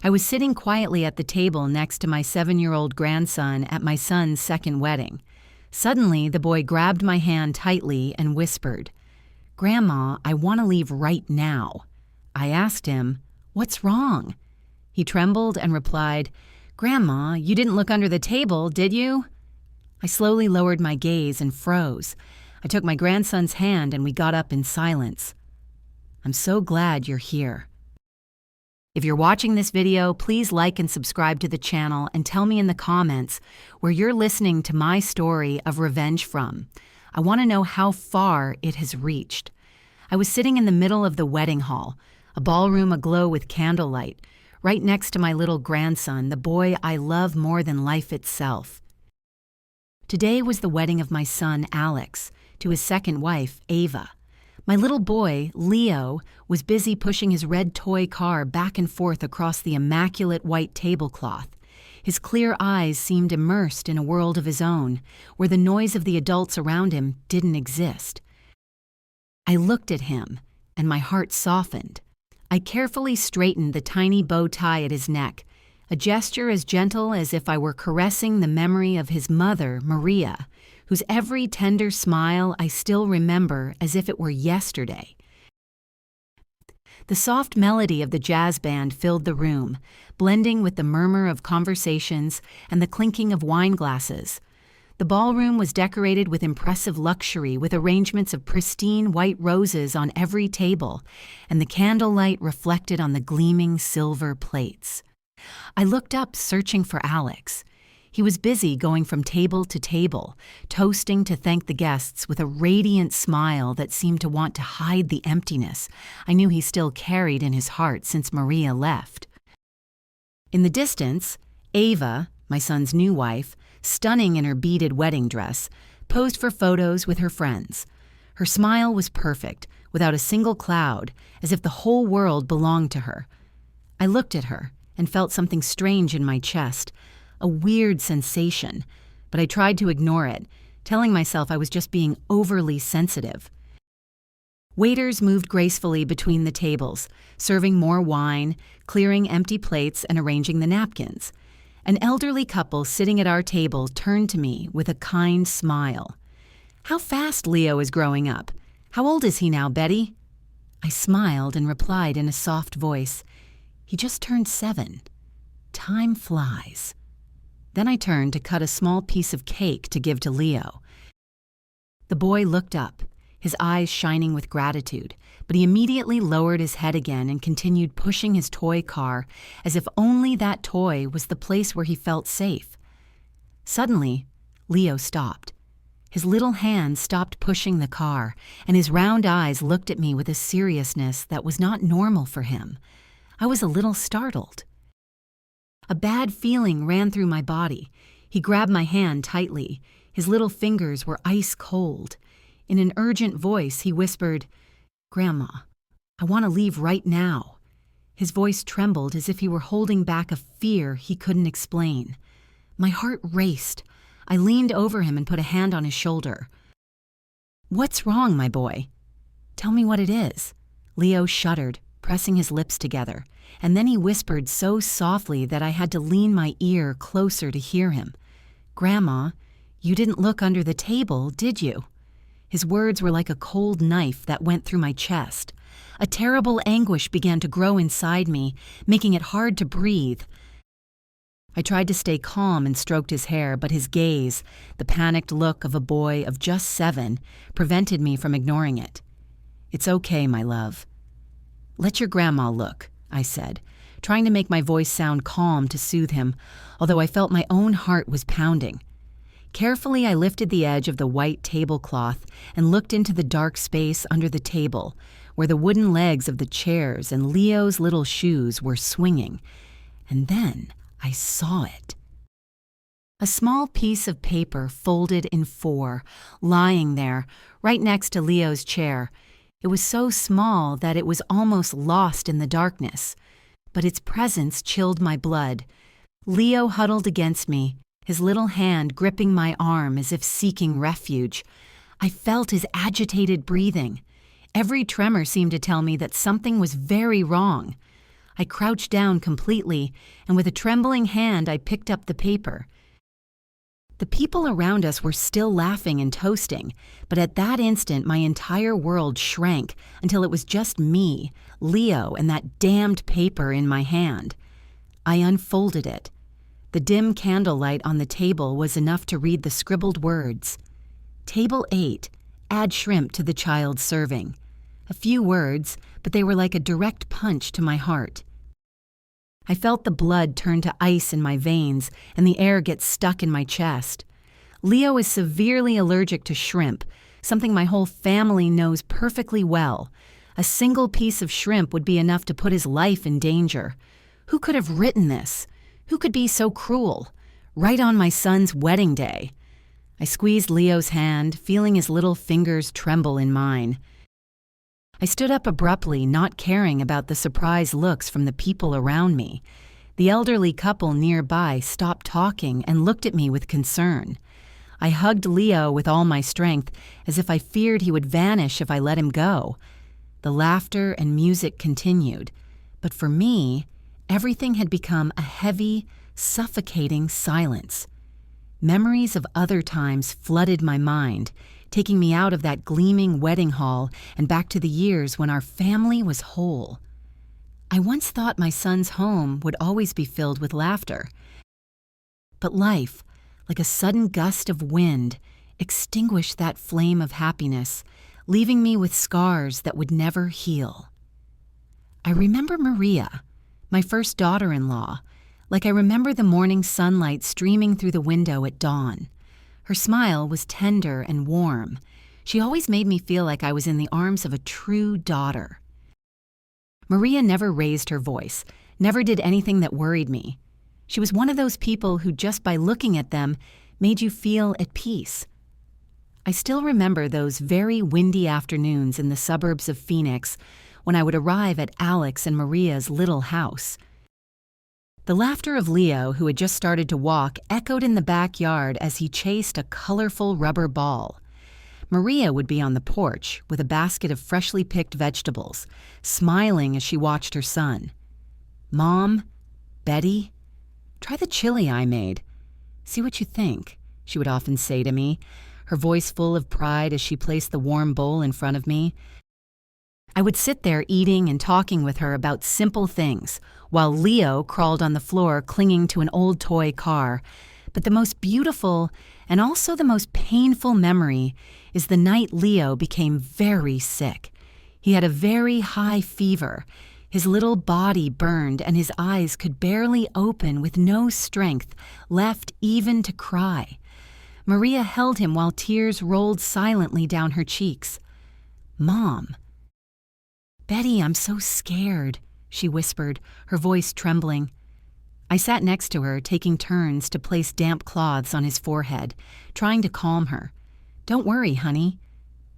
I was sitting quietly at the table next to my 7-year-old grandson at my son's second wedding. Suddenly, the boy grabbed my hand tightly and whispered, "Grandma, I want to leave right now." I asked him, "What's wrong?" He trembled and replied, "Grandma, you didn't look under the table, did you?" I slowly lowered my gaze and froze. I took my grandson's hand and we got up in silence. "I'm so glad you're here." If you're watching this video, please like and subscribe to the channel and tell me in the comments where you're listening to my story of revenge from. I want to know how far it has reached. I was sitting in the middle of the wedding hall, a ballroom aglow with candlelight, right next to my little grandson, the boy I love more than life itself. Today was the wedding of my son, Alex, to his second wife, Ava. My little boy, Leo, was busy pushing his red toy car back and forth across the immaculate white tablecloth. His clear eyes seemed immersed in a world of his own, where the noise of the adults around him didn't exist. I looked at him, and my heart softened. I carefully straightened the tiny bow tie at his neck, a gesture as gentle as if I were caressing the memory of his mother, Maria, whose every tender smile I still remember as if it were yesterday. The soft melody of the jazz band filled the room, blending with the murmur of conversations and the clinking of wine glasses. The ballroom was decorated with impressive luxury, with arrangements of pristine white roses on every table, and the candlelight reflected on the gleaming silver plates. I looked up, searching for Alex. He was busy going from table to table, toasting to thank the guests with a radiant smile that seemed to want to hide the emptiness I knew he still carried in his heart since Maria left. In the distance, Ava, my son's new wife, stunning in her beaded wedding dress, posed for photos with her friends. Her smile was perfect, without a single cloud, as if the whole world belonged to her. I looked at her and felt something strange in my chest, a weird sensation, but I tried to ignore it, telling myself I was just being overly sensitive. Waiters moved gracefully between the tables, serving more wine, clearing empty plates, and arranging the napkins. An elderly couple sitting at our table turned to me with a kind smile. "How fast Leo is growing up. How old is he now, Betty?" I smiled and replied in a soft voice, "He just turned 7. Time flies." Then I turned to cut a small piece of cake to give to Leo. The boy looked up, his eyes shining with gratitude, but he immediately lowered his head again and continued pushing his toy car as if only that toy was the place where he felt safe. Suddenly, Leo stopped. His little hand stopped pushing the car, and his round eyes looked at me with a seriousness that was not normal for him. I was a little startled. A bad feeling ran through my body. He grabbed my hand tightly. His little fingers were ice cold. In an urgent voice, he whispered, "Grandma, I want to leave right now." His voice trembled as if he were holding back a fear he couldn't explain. My heart raced. I leaned over him and put a hand on his shoulder. "What's wrong, my boy? Tell me what it is." Leo shuddered, pressing his lips together, and then he whispered so softly that I had to lean my ear closer to hear him. "Grandma, you didn't look under the table, did you?" His words were like a cold knife that went through my chest. A terrible anguish began to grow inside me, making it hard to breathe. I tried to stay calm and stroked his hair, but his gaze, the panicked look of a boy of just 7, prevented me from ignoring it. "It's okay, my love." "Let your grandma look," I said, trying to make my voice sound calm to soothe him, although I felt my own heart was pounding. Carefully, I lifted the edge of the white tablecloth and looked into the dark space under the table, where the wooden legs of the chairs and Leo's little shoes were swinging. And then I saw it. A small piece of paper folded in 4, lying there, right next to Leo's chair. It was so small that it was almost lost in the darkness, but its presence chilled my blood. Leo huddled against me, his little hand gripping my arm as if seeking refuge. I felt his agitated breathing. Every tremor seemed to tell me that something was very wrong. I crouched down completely, and with a trembling hand I picked up the paper. The people around us were still laughing and toasting, but at that instant my entire world shrank until it was just me, Leo, and that damned paper in my hand. I unfolded it. The dim candlelight on the table was enough to read the scribbled words. Table 8, add shrimp to the child's serving. A few words, but they were like a direct punch to my heart. I felt the blood turn to ice in my veins and the air get stuck in my chest. Leo is severely allergic to shrimp, something my whole family knows perfectly well. A single piece of shrimp would be enough to put his life in danger. Who could have written this? Who could be so cruel? Right on my son's wedding day. I squeezed Leo's hand, feeling his little fingers tremble in mine. I stood up abruptly, not caring about the surprised looks from the people around me. The elderly couple nearby stopped talking and looked at me with concern. I hugged Leo with all my strength, as if I feared he would vanish if I let him go. The laughter and music continued, but for me, everything had become a heavy, suffocating silence. Memories of other times flooded my mind, taking me out of that gleaming wedding hall and back to the years when our family was whole. I once thought my son's home would always be filled with laughter. But life, like a sudden gust of wind, extinguished that flame of happiness, leaving me with scars that would never heal. I remember Maria, my first daughter-in-law, like I remember the morning sunlight streaming through the window at dawn. Her smile was tender and warm. She always made me feel like I was in the arms of a true daughter. Maria never raised her voice, never did anything that worried me. She was one of those people who just by looking at them made you feel at peace. I still remember those very windy afternoons in the suburbs of Phoenix when I would arrive at Alex and Maria's little house. The laughter of Leo, who had just started to walk, echoed in the backyard as he chased a colorful rubber ball. Maria would be on the porch with a basket of freshly picked vegetables, smiling as she watched her son. "Mom, Betty, try the chili I made. See what you think," she would often say to me, her voice full of pride as she placed the warm bowl in front of me. I would sit there eating and talking with her about simple things, while Leo crawled on the floor clinging to an old toy car. But the most beautiful and also the most painful memory is the night Leo became very sick. He had a very high fever. His little body burned and his eyes could barely open with no strength left even to cry. Maria held him while tears rolled silently down her cheeks. "Mom." "Betty, I'm so scared," she whispered, her voice trembling. I sat next to her, taking turns to place damp cloths on his forehead, trying to calm her. "Don't worry, honey.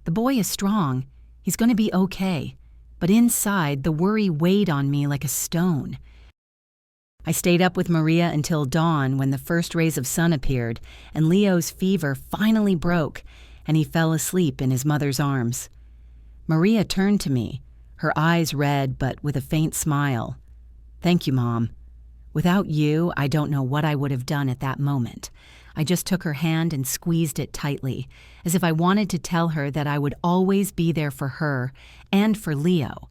The boy is strong. He's going to be okay." But inside, the worry weighed on me like a stone. I stayed up with Maria until dawn when the first rays of sun appeared and Leo's fever finally broke and he fell asleep in his mother's arms. Maria turned to me, her eyes red but with a faint smile. "Thank you, Mom. Without you, I don't know what I would have done at that moment." I just took her hand and squeezed it tightly, as if I wanted to tell her that I would always be there for her and for Leo.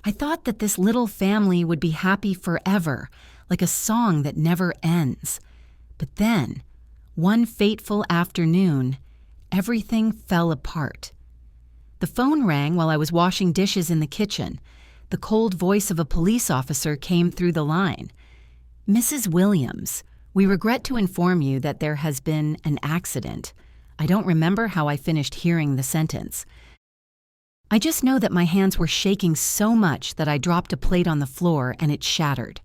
I thought that this little family would be happy forever, like a song that never ends. But then, one fateful afternoon, everything fell apart. The phone rang while I was washing dishes in the kitchen. The cold voice of a police officer came through the line. "Mrs. Williams, we regret to inform you that there has been an accident." I don't remember how I finished hearing the sentence. I just know that my hands were shaking so much that I dropped a plate on the floor and it shattered.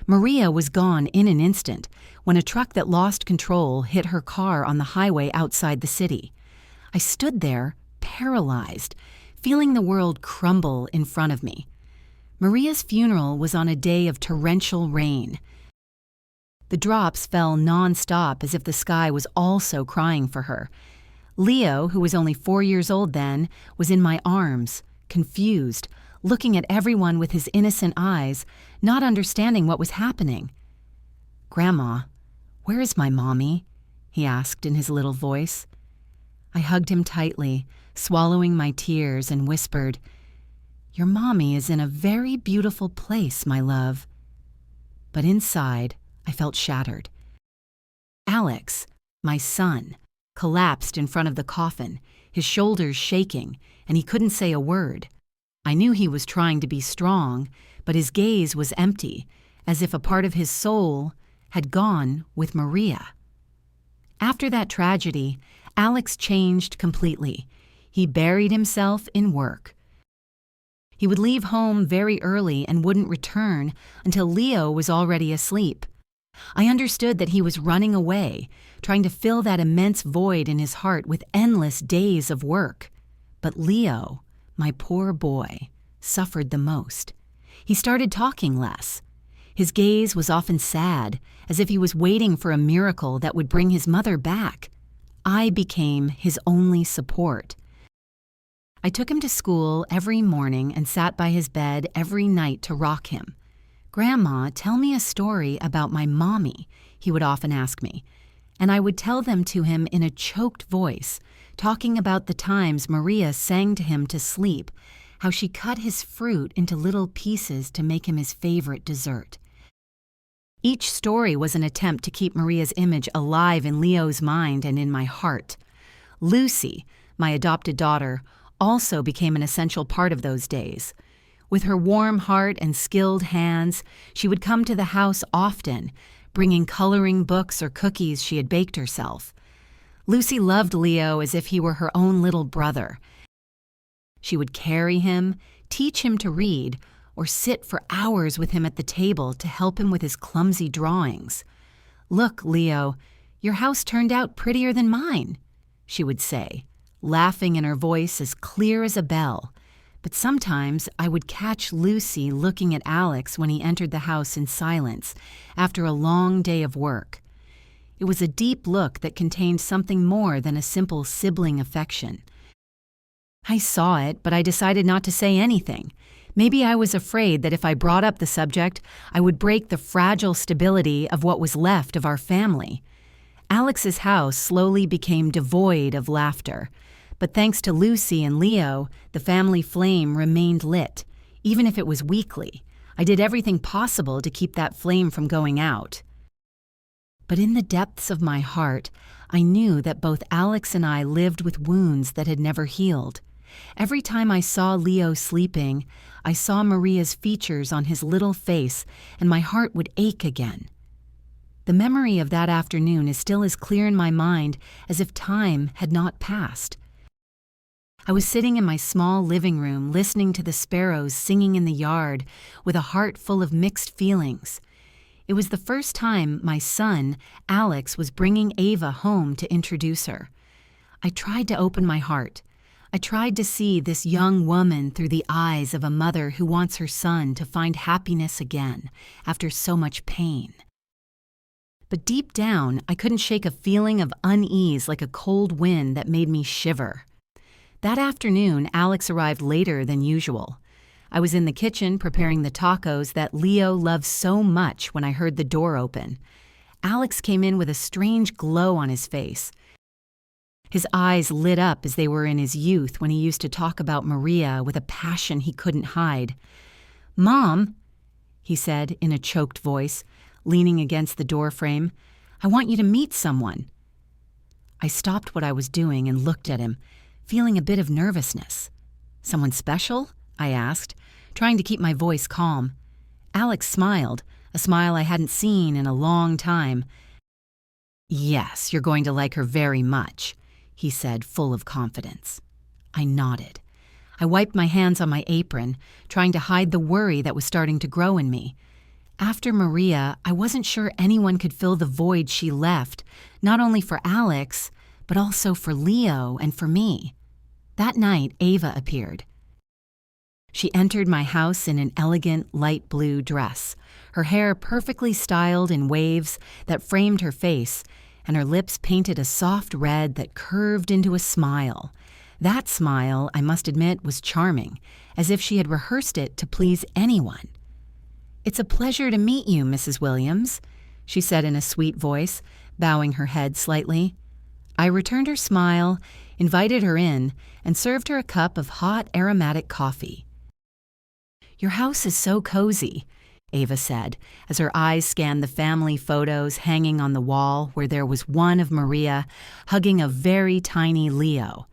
Maria was gone in an instant when a truck that lost control hit her car on the highway outside the city. I stood there, paralyzed, feeling the world crumble in front of me. Maria's funeral was on a day of torrential rain. The drops fell non-stop as if the sky was also crying for her. Leo, who was only 4 years old then, was in my arms, confused, looking at everyone with his innocent eyes, not understanding what was happening. "Grandma, where is my mommy?" he asked in his little voice. I hugged him tightly, swallowing my tears, and whispered, "Your mommy is in a very beautiful place, my love." But inside, I felt shattered. Alex, my son, collapsed in front of the coffin, his shoulders shaking, and he couldn't say a word. I knew he was trying to be strong, but his gaze was empty, as if a part of his soul had gone with Maria. After that tragedy, Alex changed completely. He buried himself in work. He would leave home very early and wouldn't return until Leo was already asleep. I understood that he was running away, trying to fill that immense void in his heart with endless days of work. But Leo, my poor boy, suffered the most. He started talking less. His gaze was often sad, as if he was waiting for a miracle that would bring his mother back. I became his only support. I took him to school every morning and sat by his bed every night to rock him. "Grandma, tell me a story about my mommy," he would often ask me, and I would tell them to him in a choked voice, talking about the times Maria sang to him to sleep, how she cut his fruit into little pieces to make him his favorite dessert. Each story was an attempt to keep Maria's image alive in Leo's mind and in my heart. Lucy, my adopted daughter, also became an essential part of those days. With her warm heart and skilled hands, she would come to the house often, bringing coloring books or cookies she had baked herself. Lucy loved Leo as if he were her own little brother. She would carry him, teach him to read, or sit for hours with him at the table to help him with his clumsy drawings. "Look, Leo, your house turned out prettier than mine," she would say, laughing in her voice as clear as a bell. But sometimes I would catch Lucy looking at Alex when he entered the house in silence after a long day of work. It was a deep look that contained something more than a simple sibling affection. I saw it, but I decided not to say anything. Maybe I was afraid that if I brought up the subject, I would break the fragile stability of what was left of our family. Alex's house slowly became devoid of laughter. But thanks to Lucy and Leo, the family flame remained lit, even if it was weakly. I did everything possible to keep that flame from going out. But in the depths of my heart, I knew that both Alex and I lived with wounds that had never healed. Every time I saw Leo sleeping, I saw Maria's features on his little face, and my heart would ache again. The memory of that afternoon is still as clear in my mind as if time had not passed. I was sitting in my small living room listening to the sparrows singing in the yard with a heart full of mixed feelings. It was the first time my son, Alex, was bringing Ava home to introduce her. I tried to open my heart. I tried to see this young woman through the eyes of a mother who wants her son to find happiness again after so much pain. But deep down, I couldn't shake a feeling of unease like a cold wind that made me shiver. That afternoon, Alex arrived later than usual. I was in the kitchen preparing the tacos that Leo loved so much when I heard the door open. Alex came in with a strange glow on his face. His eyes lit up as they were in his youth when he used to talk about Maria with a passion he couldn't hide. "Mom," he said in a choked voice, leaning against the doorframe, "I want you to meet someone." I stopped what I was doing and looked at him, feeling a bit of nervousness. "Someone special?" I asked, trying to keep my voice calm. Alex smiled, a smile I hadn't seen in a long time. "Yes, you're going to like her very much," he said, full of confidence. I nodded. I wiped my hands on my apron, trying to hide the worry that was starting to grow in me. After Maria, I wasn't sure anyone could fill the void she left, not only for Alex, but also for Leo and for me. That night, Ava appeared. She entered my house in an elegant light blue dress, her hair perfectly styled in waves that framed her face, and her lips painted a soft red that curved into a smile. That smile, I must admit, was charming, as if she had rehearsed it to please anyone. "It's a pleasure to meet you, Mrs. Williams," she said in a sweet voice, bowing her head slightly. I returned her smile, invited her in, and served her a cup of hot, aromatic coffee. "Your house is so cozy," Ava said, as her eyes scanned the family photos hanging on the wall where there was one of Maria hugging a very tiny Leo.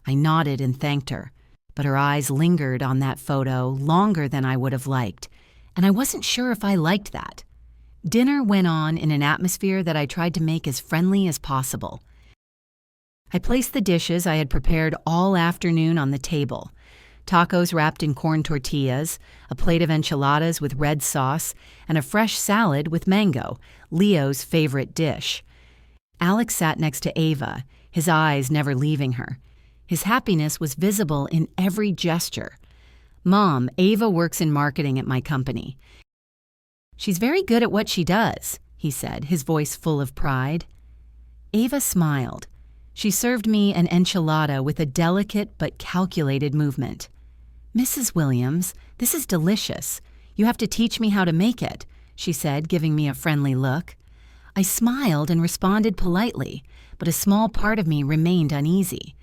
I nodded and thanked her, but her eyes lingered on that photo longer than I would have liked, and I wasn't sure if I liked that. Dinner went on in an atmosphere that I tried to make as friendly as possible. I placed the dishes I had prepared all afternoon on the table: tacos wrapped in corn tortillas, a plate of enchiladas with red sauce, and a fresh salad with mango, Leo's favorite dish. Alex sat next to Ava, his eyes never leaving her. His happiness was visible in every gesture. "Mom, Ava works in marketing at my company. She's very good at what she does," he said, his voice full of pride. Ava smiled. She served me an enchilada with a delicate but calculated movement. "Mrs. Williams, this is delicious. You have to teach me how to make it," she said, giving me a friendly look. I smiled and responded politely, but a small part of me remained uneasy.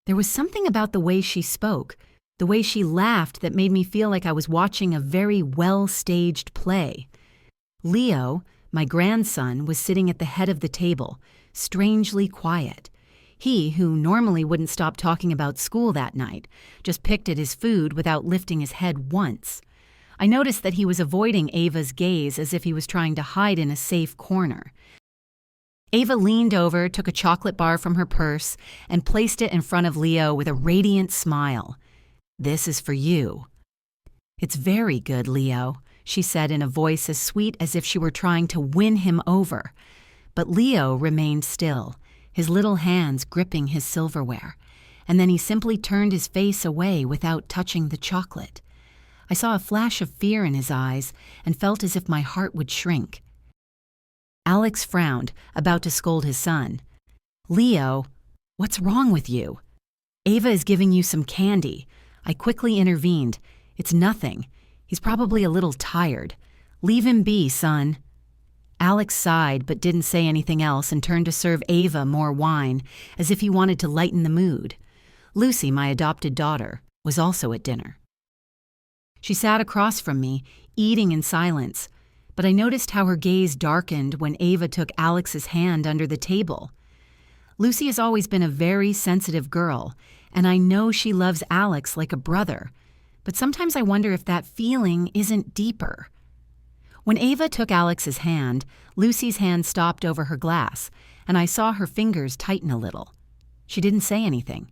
There was something about the way she spoke, the way she laughed, that made me feel like I was watching a very well-staged play. Leo, my grandson, was sitting at the head of the table, strangely quiet. He, who normally wouldn't stop talking about school that night, just picked at his food without lifting his head once. I noticed that he was avoiding Ava's gaze as if he was trying to hide in a safe corner. Ava leaned over, took a chocolate bar from her purse, and placed it in front of Leo with a radiant smile. "This is for you." "It's very good, Leo," she said in a voice as sweet as if she were trying to win him over. But Leo remained still, his little hands gripping his silverware, and then he simply turned his face away without touching the chocolate. I saw a flash of fear in his eyes and felt as if my heart would shrink. Alex frowned, about to scold his son. "Leo, what's wrong with you? Ava is giving you some candy." I quickly intervened. "It's nothing. He's probably a little tired. Leave him be, son." Alex sighed but didn't say anything else and turned to serve Ava more wine, as if he wanted to lighten the mood. Lucy, my adopted daughter, was also at dinner. She sat across from me, eating in silence, but I noticed how her gaze darkened when Ava took Alex's hand under the table. Lucy has always been a very sensitive girl, and I know she loves Alex like a brother, but sometimes I wonder if that feeling isn't deeper. When Ava took Alex's hand, Lucy's hand stopped over her glass, and I saw her fingers tighten a little. She didn't say anything.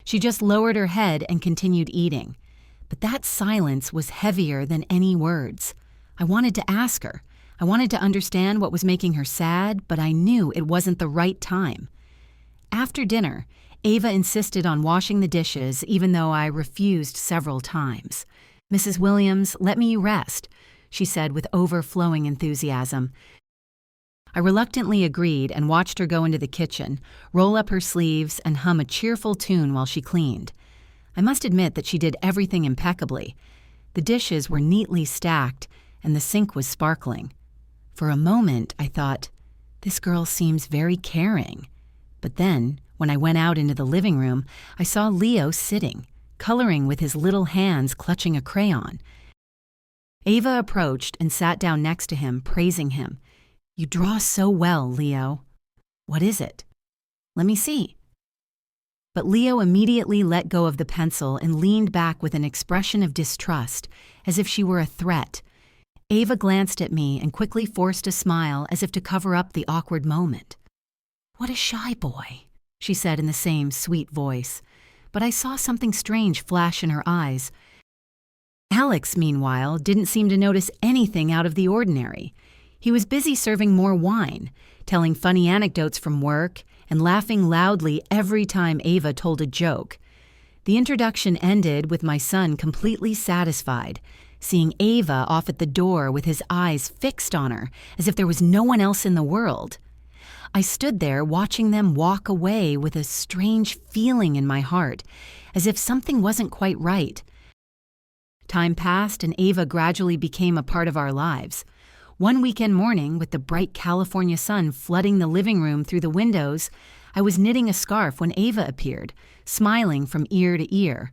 She just lowered her head and continued eating, but that silence was heavier than any words. I wanted to ask her. I wanted to understand what was making her sad, but I knew it wasn't the right time. After dinner, Ava insisted on washing the dishes, even though I refused several times. "Mrs. Williams, let me rest," she said with overflowing enthusiasm. I reluctantly agreed and watched her go into the kitchen, roll up her sleeves, and hum a cheerful tune while she cleaned. I must admit that she did everything impeccably. The dishes were neatly stacked, and the sink was sparkling. For a moment, I thought, this girl seems very caring. But then, when I went out into the living room, I saw Leo sitting, coloring with his little hands clutching a crayon. Ava approached and sat down next to him, praising him. "You draw so well, Leo." "What is it?" "Let me see." But Leo immediately let go of the pencil and leaned back with an expression of distrust, as if she were a threat. Ava glanced at me and quickly forced a smile as if to cover up the awkward moment. "What a shy boy," she said in the same sweet voice, but I saw something strange flash in her eyes. Alex, meanwhile, didn't seem to notice anything out of the ordinary. He was busy serving more wine, telling funny anecdotes from work, and laughing loudly every time Ava told a joke. The introduction ended with my son completely satisfied, seeing Ava off at the door with his eyes fixed on her, as if there was no one else in the world. I stood there watching them walk away with a strange feeling in my heart, as if something wasn't quite right. Time passed and Ava gradually became a part of our lives. One weekend morning, with the bright California sun flooding the living room through the windows, I was knitting a scarf when Ava appeared, smiling from ear to ear.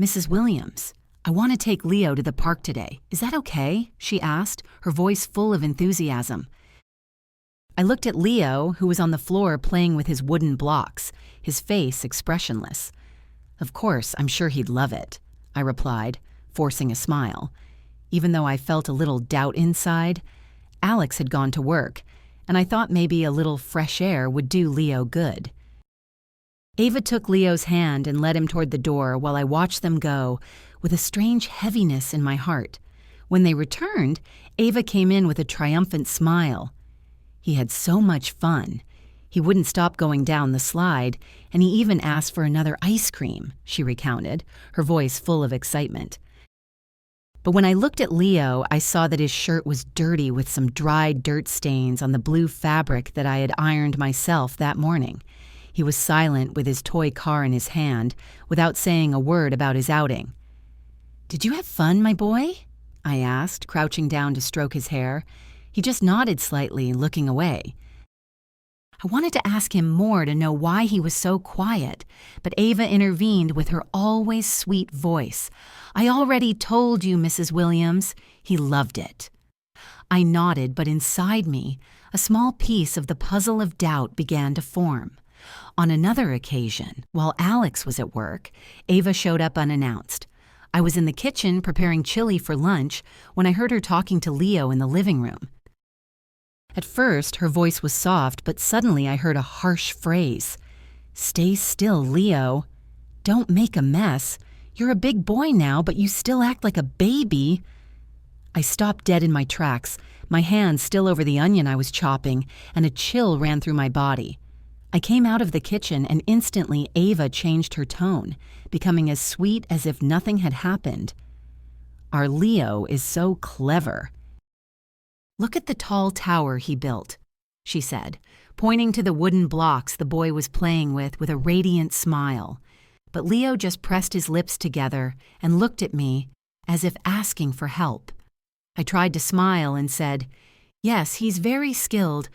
"Mrs. Williams, I want to take Leo to the park today. Is that okay?" she asked, her voice full of enthusiasm. I looked at Leo, who was on the floor playing with his wooden blocks, his face expressionless. "Of course, I'm sure he'd love it," I replied, forcing a smile. Even though I felt a little doubt inside, Alex had gone to work, and I thought maybe a little fresh air would do Leo good. Ava took Leo's hand and led him toward the door while I watched them go, with a strange heaviness in my heart. When they returned, Ava came in with a triumphant smile. He had so much fun. He wouldn't stop going down the slide, and he even asked for another ice cream, she recounted, her voice full of excitement. But when I looked at Leo, I saw that his shirt was dirty with some dried dirt stains on the blue fabric that I had ironed myself that morning. He was silent with his toy car in his hand, without saying a word about his outing. "Did you have fun, my boy?" I asked, crouching down to stroke his hair. He just nodded slightly, looking away. I wanted to ask him more to know why he was so quiet, but Ava intervened with her always sweet voice. "I already told you, Mrs. Williams." He loved it. I nodded, but inside me, a small piece of the puzzle of doubt began to form. On another occasion, while Alex was at work, Ava showed up unannounced. I was in the kitchen preparing chili for lunch when I heard her talking to Leo in the living room. At first, her voice was soft, but suddenly I heard a harsh phrase. "Stay still, Leo. Don't make a mess. You're a big boy now, but you still act like a baby." I stopped dead in my tracks, my hand still over the onion I was chopping, and a chill ran through my body. I came out of the kitchen and instantly Ava changed her tone, becoming as sweet as if nothing had happened. "Our Leo is so clever. Look at the tall tower he built," she said, pointing to the wooden blocks the boy was playing with a radiant smile. But Leo just pressed his lips together and looked at me as if asking for help. I tried to smile and said, "Yes, he's very skilled,"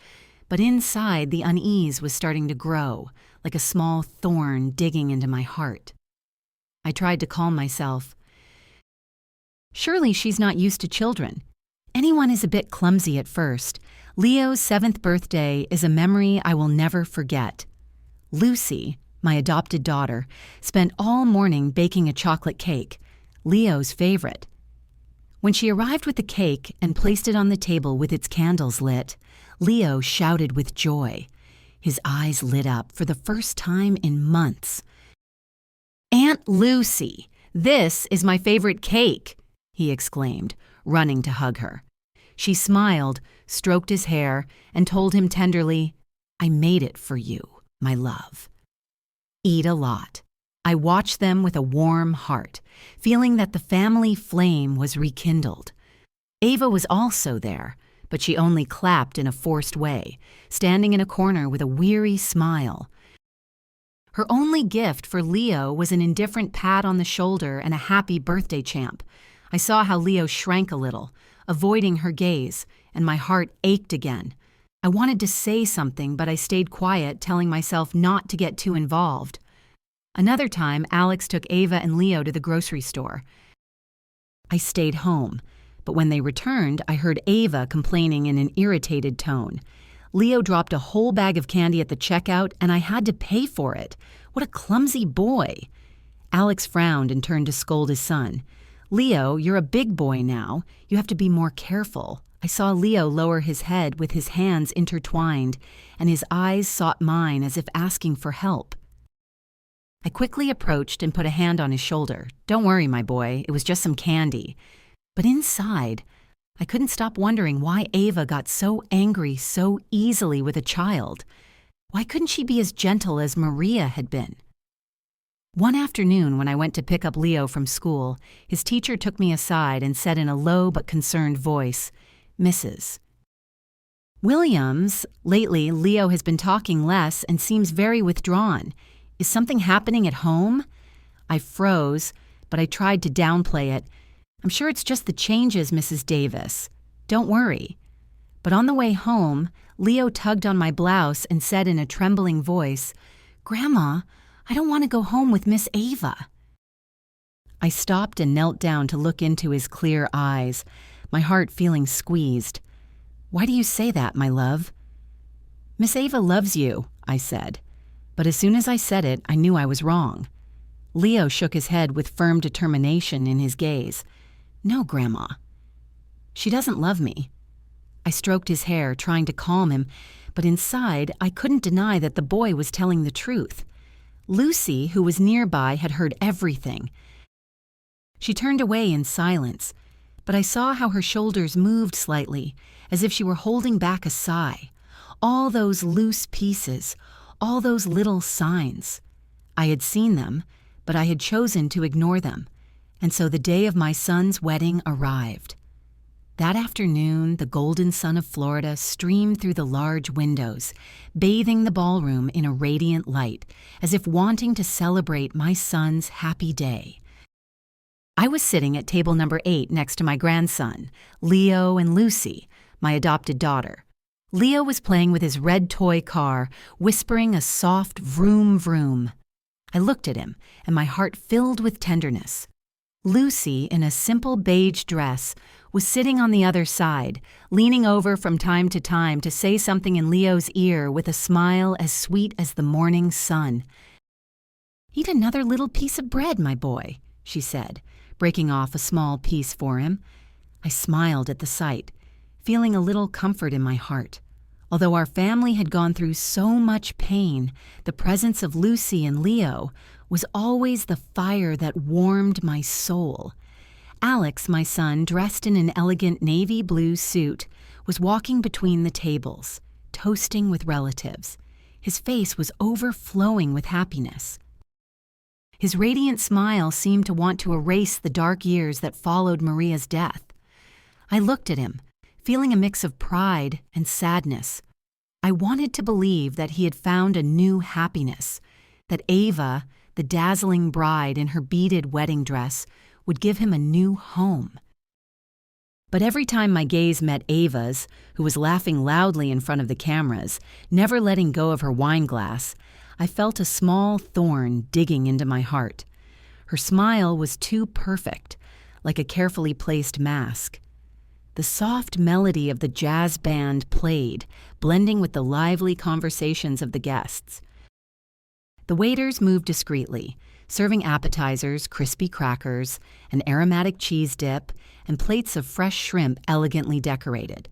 but inside the unease was starting to grow, like a small thorn digging into my heart. I tried to calm myself. Surely she's not used to children. Anyone is a bit clumsy at first. Leo's 7th birthday is a memory I will never forget. Lucy, my adopted daughter, spent all morning baking a chocolate cake, Leo's favorite. When she arrived with the cake and placed it on the table with its candles lit, Leo shouted with joy. His eyes lit up for the first time in months. "Aunt Lucy, this is my favorite cake," he exclaimed, running to hug her. She smiled, stroked his hair, and told him tenderly, "I made it for you, my love." Eat a lot. I watched them with a warm heart, feeling that the family flame was rekindled. Ava was also there, but she only clapped in a forced way, standing in a corner with a weary smile. Her only gift for Leo was an indifferent pat on the shoulder and a happy birthday champ. I saw how Leo shrank a little, avoiding her gaze, and my heart ached again. I wanted to say something, but I stayed quiet, telling myself not to get too involved. Another time, Alex took Ava and Leo to the grocery store. I stayed home, but when they returned, I heard Ava complaining in an irritated tone. Leo dropped a whole bag of candy at the checkout, and I had to pay for it. What a clumsy boy. Alex frowned and turned to scold his son. "Leo, you're a big boy now. You have to be more careful." I saw Leo lower his head with his hands intertwined, and his eyes sought mine as if asking for help. I quickly approached and put a hand on his shoulder. "Don't worry, my boy, it was just some candy." But inside, I couldn't stop wondering why Ava got so angry so easily with a child. Why couldn't she be as gentle as Maria had been? One afternoon, when I went to pick up Leo from school, his teacher took me aside and said in a low but concerned voice, "Mrs. Williams, lately Leo has been talking less and seems very withdrawn. Is something happening at home? I froze, but I tried to downplay it. I'm sure it's just the changes, Mrs. Davis. Don't worry. But on the way home, Leo tugged on my blouse and said in a trembling voice, "Grandma, I don't want to go home with Miss Ava." I stopped and knelt down to look into his clear eyes, my heart feeling squeezed. "Why do you say that, my love?" "Miss Ava loves you," I said. But as soon as I said it, I knew I was wrong. Leo shook his head with firm determination in his gaze. "No, Grandma. She doesn't love me." I stroked his hair, trying to calm him, but inside I couldn't deny that the boy was telling the truth. Lucy, who was nearby, had heard everything. She turned away in silence, but I saw how her shoulders moved slightly, as if she were holding back a sigh. All those loose pieces, all those little signs. I had seen them, but I had chosen to ignore them, and so the day of my son's wedding arrived. That afternoon, the golden sun of Florida streamed through the large windows, bathing the ballroom in a radiant light, as if wanting to celebrate my son's happy day. I was sitting at table number 8 next to my grandson, Leo and Lucy, my adopted daughter. Leo was playing with his red toy car, whispering a soft vroom vroom. I looked at him, and my heart filled with tenderness. Lucy, in a simple beige dress, was sitting on the other side, leaning over from time to say something in Leo's ear with a smile as sweet as the morning sun. "Eat another little piece of bread, my boy," she said, breaking off a small piece for him. I smiled at the sight, feeling a little comfort in my heart. Although our family had gone through so much pain, the presence of Lucy and Leo was always the fire that warmed my soul. Alex, my son, dressed in an elegant navy blue suit, was walking between the tables, toasting with relatives. His face was overflowing with happiness. His radiant smile seemed to want to erase the dark years that followed Maria's death. I looked at him, feeling a mix of pride and sadness. I wanted to believe that he had found a new happiness, that Ava, the dazzling bride in her beaded wedding dress, would give him a new home. But every time my gaze met Ava's, who was laughing loudly in front of the cameras, never letting go of her wine glass, I felt a small thorn digging into my heart. Her smile was too perfect, like a carefully placed mask. The soft melody of the jazz band played, blending with the lively conversations of the guests. The waiters moved discreetly, serving appetizers, crispy crackers, an aromatic cheese dip, and plates of fresh shrimp elegantly decorated.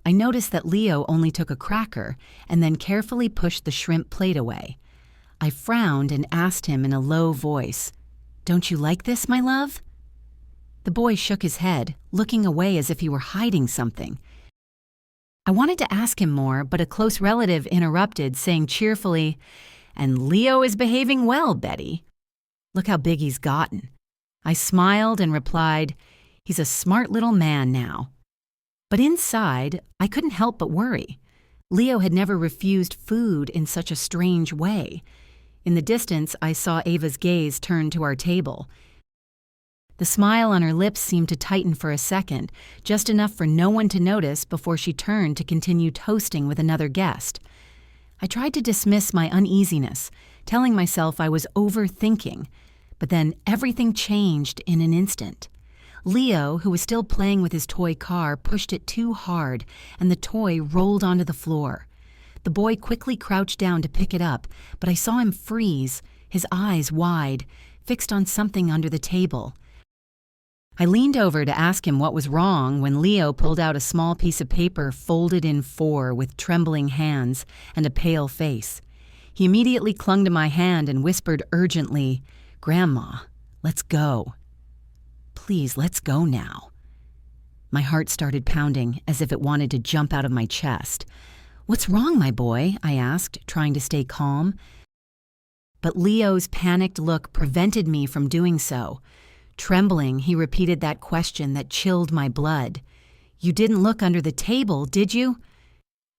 I noticed that Leo only took a cracker and then carefully pushed the shrimp plate away. I frowned and asked him in a low voice, "Don't you like this, my love?" The boy shook his head, looking away as if he were hiding something. I wanted to ask him more, but a close relative interrupted, saying cheerfully, "And Leo is behaving well, Betty. Look how big he's gotten." I smiled and replied, "He's a smart little man now." But inside, I couldn't help but worry. Leo had never refused food in such a strange way. In the distance, I saw Ava's gaze turn to our table. The smile on her lips seemed to tighten for a second, just enough for no one to notice before she turned to continue toasting with another guest. I tried to dismiss my uneasiness, telling myself I was overthinking, but then everything changed in an instant. Leo, who was still playing with his toy car, pushed it too hard, and the toy rolled onto the floor. The boy quickly crouched down to pick it up, but I saw him freeze, his eyes wide, fixed on something under the table. I leaned over to ask him what was wrong when Leo pulled out a small piece of paper folded in 4 with trembling hands and a pale face. He immediately clung to my hand and whispered urgently, "Grandma, let's go. Please, let's go now." My heart started pounding as if it wanted to jump out of my chest. "What's wrong, my boy?" I asked, trying to stay calm. But Leo's panicked look prevented me from doing so. Trembling, he repeated that question that chilled my blood. "You didn't look under the table, did you?"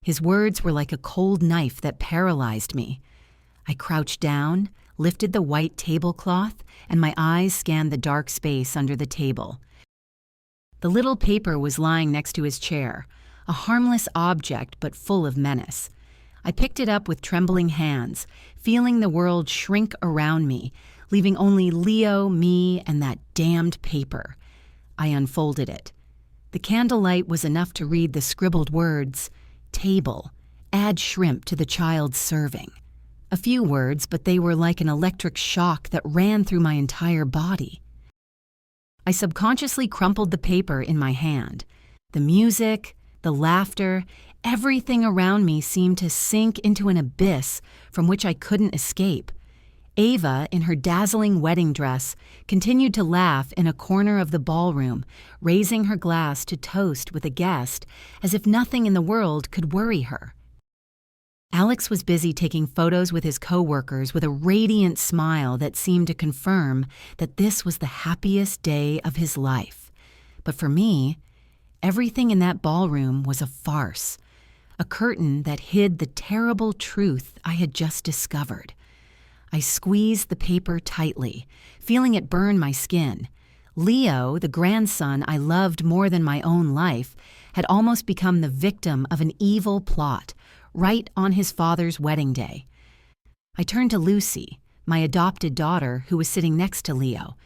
His words were like a cold knife that paralyzed me. I crouched down, lifted the white tablecloth, and my eyes scanned the dark space under the table. The little paper was lying next to his chair, a harmless object but full of menace. I picked it up with trembling hands, feeling the world shrink around me, leaving only Leo, me, and that damned paper. I unfolded it. The candlelight was enough to read the scribbled words, "Table, add shrimp to the child's serving." A few words, but they were like an electric shock that ran through my entire body. I subconsciously crumpled the paper in my hand. The music, the laughter, everything around me seemed to sink into an abyss from which I couldn't escape. Ava, in her dazzling wedding dress, continued to laugh in a corner of the ballroom, raising her glass to toast with a guest as if nothing in the world could worry her. Alex was busy taking photos with his coworkers with a radiant smile that seemed to confirm that this was the happiest day of his life. But for me, everything in that ballroom was a farce, a curtain that hid the terrible truth I had just discovered. I squeezed the paper tightly, feeling it burn my skin. Leo, the grandson I loved more than my own life, had almost become the victim of an evil plot, right on his father's wedding day. I turned to Lucy, my adopted daughter, who was sitting next to Leo.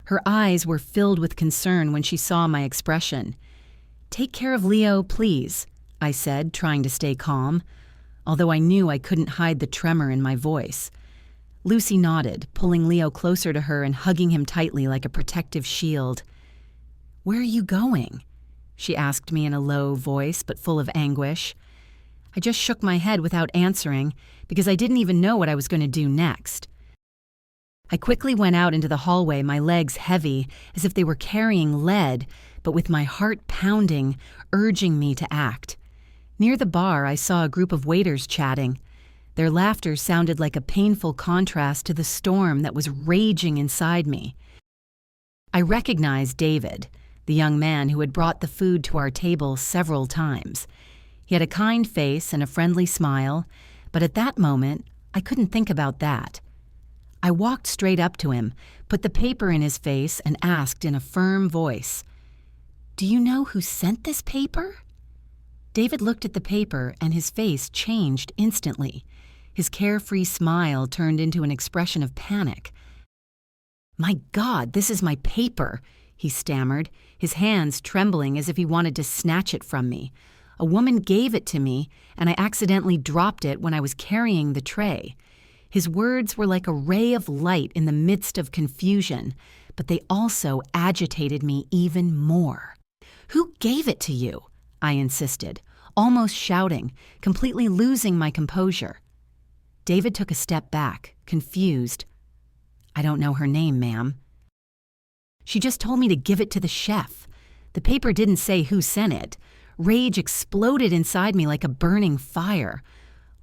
Her eyes were filled with concern when she saw my expression. "Take care of Leo, please," I said, trying to stay calm, although I knew I couldn't hide the tremor in my voice. Lucy nodded, pulling Leo closer to her and hugging him tightly like a protective shield. "Where are you going?" she asked me in a low voice, but full of anguish. I just shook my head without answering because I didn't even know what I was going to do next. I quickly went out into the hallway, my legs heavy, as if they were carrying lead, but with my heart pounding, urging me to act. Near the bar, I saw a group of waiters chatting. Their laughter sounded like a painful contrast to the storm that was raging inside me. I recognized David, the young man who had brought the food to our table several times. He had a kind face and a friendly smile, but at that moment, I couldn't think about that. I walked straight up to him, put the paper in his face, and asked in a firm voice, "Do you know who sent this paper?" David looked at the paper, and his face changed instantly. His carefree smile turned into an expression of panic. "My God, this is my paper," he stammered, his hands trembling as if he wanted to snatch it from me. "A woman gave it to me, and I accidentally dropped it when I was carrying the tray." His words were like a ray of light in the midst of confusion, but they also agitated me even more. "Who gave it to you?" I insisted, almost shouting, completely losing my composure. David took a step back, confused. "I don't know her name, ma'am." "She just told me to give it to the chef. The paper didn't say who sent it." Rage exploded inside me like a burning fire.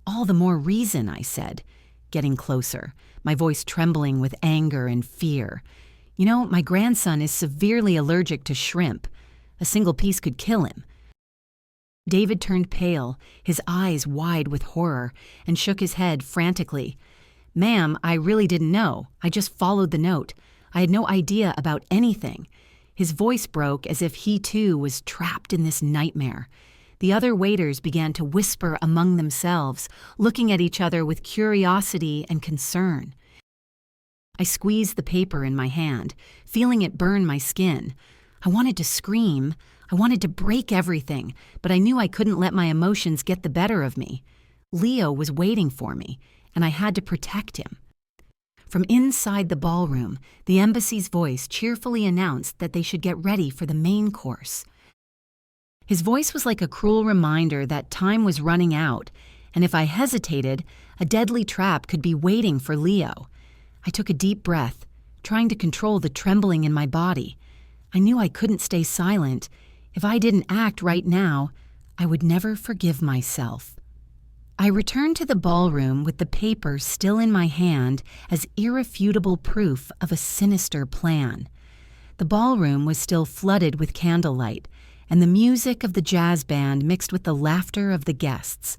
"All the more reason," I said, getting closer, my voice trembling with anger and fear. "You know, my grandson is severely allergic to shrimp. A single piece could kill him." David turned pale, his eyes wide with horror, and shook his head frantically. "Ma'am, I really didn't know. I just followed the note. I had no idea about anything." His voice broke as if he too was trapped in this nightmare. The other waiters began to whisper among themselves, looking at each other with curiosity and concern. I squeezed the paper in my hand, feeling it burn my skin. I wanted to scream. I wanted to break everything, but I knew I couldn't let my emotions get the better of me. Leo was waiting for me, and I had to protect him. From inside the ballroom, the embassy's voice cheerfully announced that they should get ready for the main course. His voice was like a cruel reminder that time was running out, and if I hesitated, a deadly trap could be waiting for Leo. I took a deep breath, trying to control the trembling in my body. I knew I couldn't stay silent. If I didn't act right now, I would never forgive myself. I returned to the ballroom with the paper still in my hand as irrefutable proof of a sinister plan. The ballroom was still flooded with candlelight, and the music of the jazz band mixed with the laughter of the guests.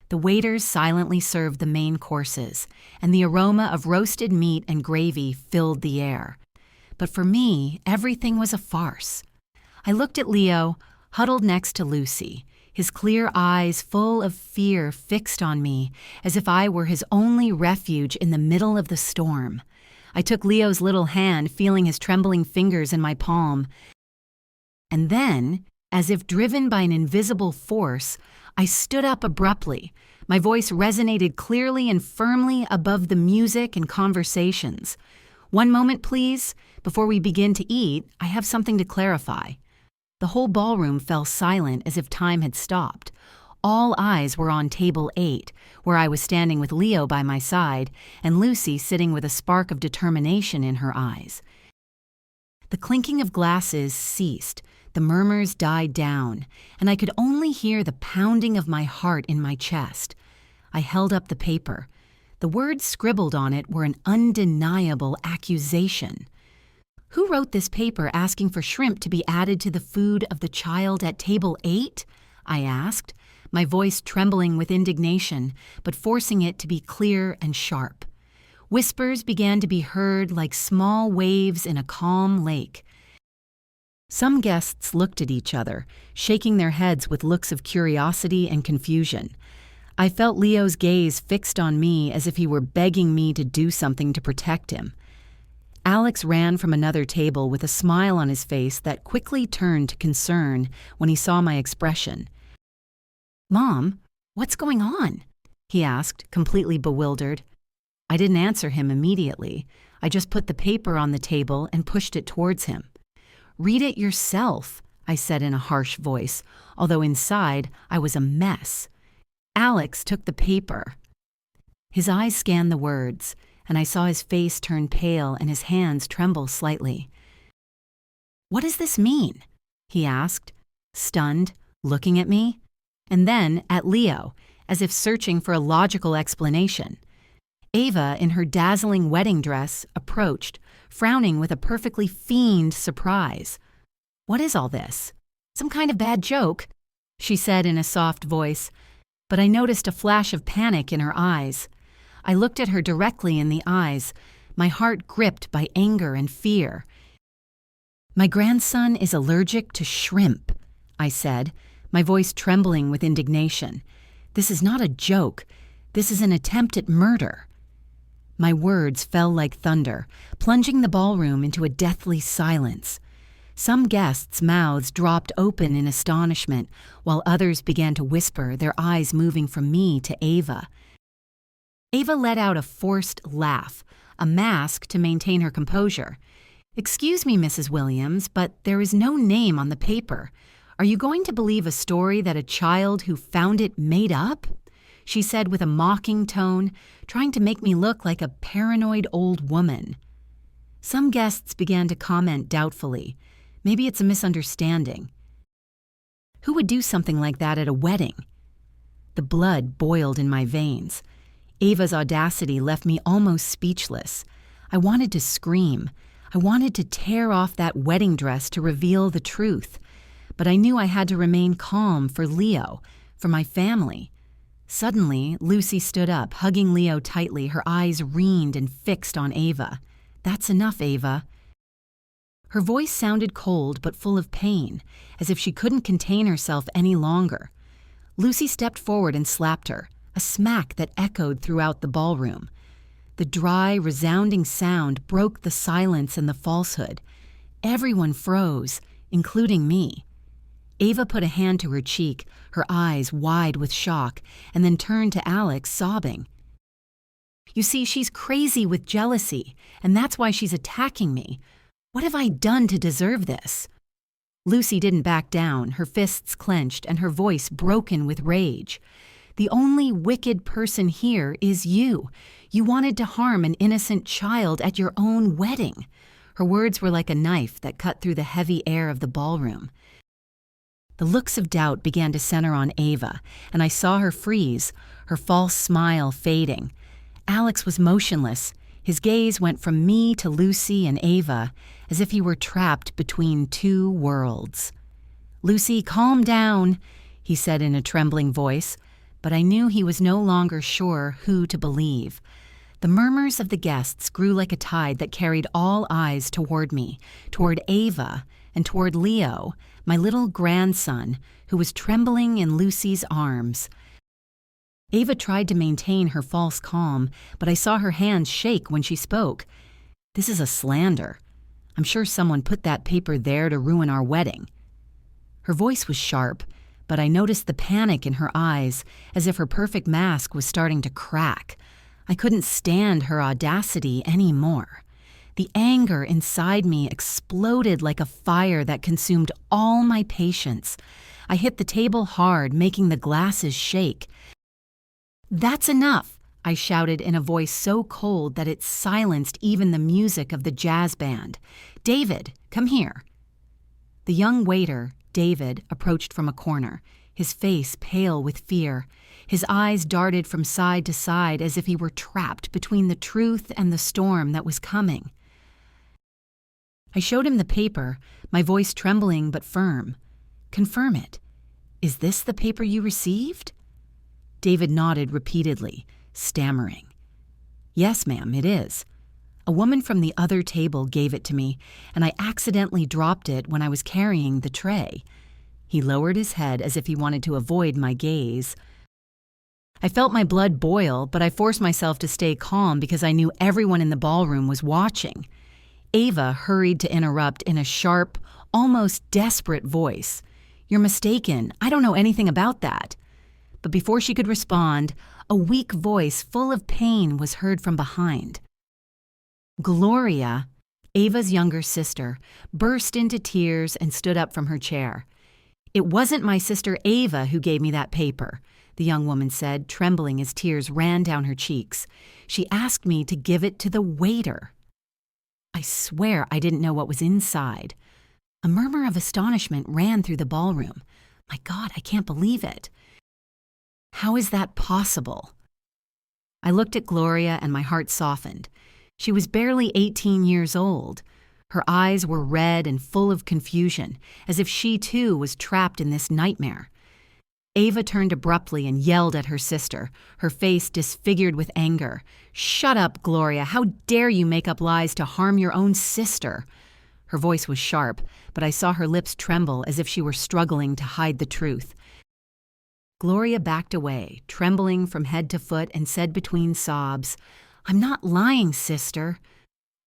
The waiters silently served the main courses, and the aroma of roasted meat and gravy filled the air. But for me, everything was a farce. I looked at Leo, huddled next to Lucy, his clear eyes full of fear fixed on me, as if I were his only refuge in the middle of the storm. I took Leo's little hand, feeling his trembling fingers in my palm. And then, as if driven by an invisible force, I stood up abruptly. My voice resonated clearly and firmly above the music and conversations. "One moment, please. Before we begin to eat, I have something to clarify." The whole ballroom fell silent as if time had stopped. All eyes were on table 8, where I was standing with Leo by my side and Lucy sitting with a spark of determination in her eyes. The clinking of glasses ceased, the murmurs died down, and I could only hear the pounding of my heart in my chest. I held up the paper. The words scribbled on it were an undeniable accusation. "Who wrote this paper asking for shrimp to be added to the food of the child at table 8? I asked, my voice trembling with indignation, but forcing it to be clear and sharp. Whispers began to be heard like small waves in a calm lake. Some guests looked at each other, shaking their heads with looks of curiosity and confusion. I felt Leo's gaze fixed on me as if he were begging me to do something to protect him. Alex ran from another table with a smile on his face that quickly turned to concern when he saw my expression. "Mom, what's going on?" he asked, completely bewildered. I didn't answer him immediately. I just put the paper on the table and pushed it towards him. "Read it yourself," I said in a harsh voice, although inside I was a mess. Alex took the paper. His eyes scanned the words, and I saw his face turn pale and his hands tremble slightly. "What does this mean?" he asked, stunned, looking at me, and then at Leo, as if searching for a logical explanation. Ava, in her dazzling wedding dress, approached, frowning with a perfectly fiend surprise. "What is all this? Some kind of bad joke?" she said in a soft voice, but I noticed a flash of panic in her eyes. I looked at her directly in the eyes, my heart gripped by anger and fear. "My grandson is allergic to shrimp," I said, my voice trembling with indignation. "This is not a joke. This is an attempt at murder." My words fell like thunder, plunging the ballroom into a deathly silence. Some guests' mouths dropped open in astonishment, while others began to whisper, their eyes moving from me to Ava. Ava let out a forced laugh, a mask to maintain her composure. "Excuse me, Mrs. Williams, but there is no name on the paper. Are you going to believe a story that a child who found it made up?" she said with a mocking tone, trying to make me look like a paranoid old woman. Some guests began to comment doubtfully. Maybe it's a misunderstanding. Who would do something like that at a wedding? The blood boiled in my veins. Ava's audacity left me almost speechless. I wanted to scream. I wanted to tear off that wedding dress to reveal the truth. But I knew I had to remain calm for Leo, for my family. Suddenly, Lucy stood up, hugging Leo tightly, her eyes reened and fixed on Ava. "That's enough, Ava." Her voice sounded cold but full of pain, as if she couldn't contain herself any longer. Lucy stepped forward and slapped her, a smack that echoed throughout the ballroom. The dry, resounding sound broke the silence and the falsehood. Everyone froze, including me. Ava put a hand to her cheek, her eyes wide with shock, and then turned to Alex, sobbing. "You see, she's crazy with jealousy, and that's why she's attacking me. What have I done to deserve this?" Lucy didn't back down, her fists clenched and her voice broken with rage. "The only wicked person here is you. You wanted to harm an innocent child at your own wedding." Her words were like a knife that cut through the heavy air of the ballroom. The looks of doubt began to center on Ava, and I saw her freeze, her false smile fading. Alex was motionless. His gaze went from me to Lucy and Ava, as if he were trapped between two worlds. "Lucy, calm down," he said in a trembling voice, but I knew he was no longer sure who to believe. The murmurs of the guests grew like a tide that carried all eyes toward me, toward Ava, and toward Leo, my little grandson, who was trembling in Lucy's arms. Ava tried to maintain her false calm, but I saw her hands shake when she spoke. "This is a slander. I'm sure someone put that paper there to ruin our wedding." Her voice was sharp, but I noticed the panic in her eyes, as if her perfect mask was starting to crack. I couldn't stand her audacity anymore. The anger inside me exploded like a fire that consumed all my patience. I hit the table hard, making the glasses shake. "That's enough," I shouted in a voice so cold that it silenced even the music of the jazz band. "David, come here." The young waiter, David, approached from a corner, his face pale with fear. His eyes darted from side to side as if he were trapped between the truth and the storm that was coming. I showed him the paper, my voice trembling but firm. "Confirm it. Is this the paper you received?" David nodded repeatedly, stammering. "Yes, ma'am, it is. A woman from the other table gave it to me, and I accidentally dropped it when I was carrying the tray." He lowered his head as if he wanted to avoid my gaze. I felt my blood boil, but I forced myself to stay calm because I knew everyone in the ballroom was watching. Ava hurried to interrupt in a sharp, almost desperate voice. "You're mistaken. I don't know anything about that." But before she could respond, a weak voice full of pain was heard from behind. Gloria, Ava's younger sister, burst into tears and stood up from her chair. "It wasn't my sister Ava who gave me that paper," the young woman said, trembling as tears ran down her cheeks. "She asked me to give it to the waiter." I swear I didn't know what was inside. A murmur of astonishment ran through the ballroom. My God, I can't believe it. How is that possible? I looked at Gloria and my heart softened. She was barely 18 years old. Her eyes were red and full of confusion, as if she too was trapped in this nightmare. Ava turned abruptly and yelled at her sister, her face disfigured with anger. "Shut up, Gloria! How dare you make up lies to harm your own sister?" Her voice was sharp, but I saw her lips tremble as if she were struggling to hide the truth. Gloria backed away, trembling from head to foot, and said between sobs, "I'm not lying, sister.